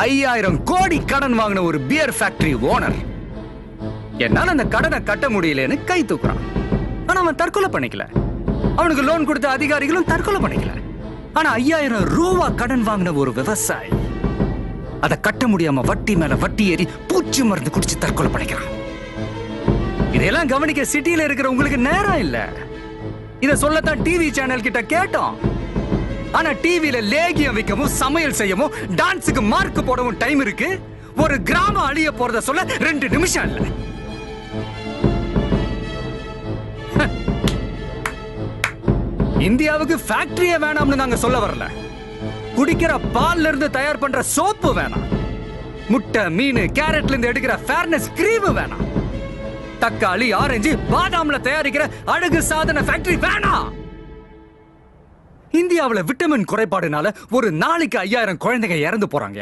5000 கோடி கடன் வாங்கின ஒரு பியர் ஃபேக்டரி ஓனர் என்னால அந்த கடனை கட்ட முடியலன்னு கை தூக்குறான். ஆனா அவன் தற்கொலை பண்ணிக்கல. அவனுக்கு லோன் கொடுத்த அதிகாரிகளும் தற்கொலை பண்ணிக்கல. ஆனா 5000 ரூபா கடன் வாங்கின ஒரு விவசாயி அதை கட்ட முடியாம வட்டி மேல வட்டி ஏறி பூச்சி மருந்து குடிச்சு தற்கொலை பண்ணிக்கிறான். இதெல்லாம் கவனிக்க சிட்டியில இருக்கிற உங்களுக்கு நேரம் இல்ல. இத சொல்லத்தான் டிவி சேனல் கிட்ட கேட்டோம். ஆனா டிவில லேகியம் வைக்கவும் சமையல் செய்யவும் டான்ஸுக்கு மார்க் போடவும் டைம் இருக்கு. ஒரு கிராமம் அழிய போறத சொல்ல 2 நிமிஷம் இல்ல. இந்தியாவுக்கு ஃபேக்டரியே வேணாம்னு நாங்க சொல்ல வரல. குடிக்கிற பால்ல இருந்து தயார் பண்ற சோப்பு வேணாம். முட்டை, மீன், கேரட்ல இருந்து எடுக்கிற ஃபேர்னஸ் கிரீம் வேணாம். தக்காளி, ஆரஞ்சு, பாதாம்ல தயாரிக்கிற அழகு சாதன ஃபேக்டரி வேணாம். இந்தியாவுல விட்டமின் குறைபாடுனால ஒரு நாளைக்கு 5000 குழந்தைங்க இறந்து போறாங்க.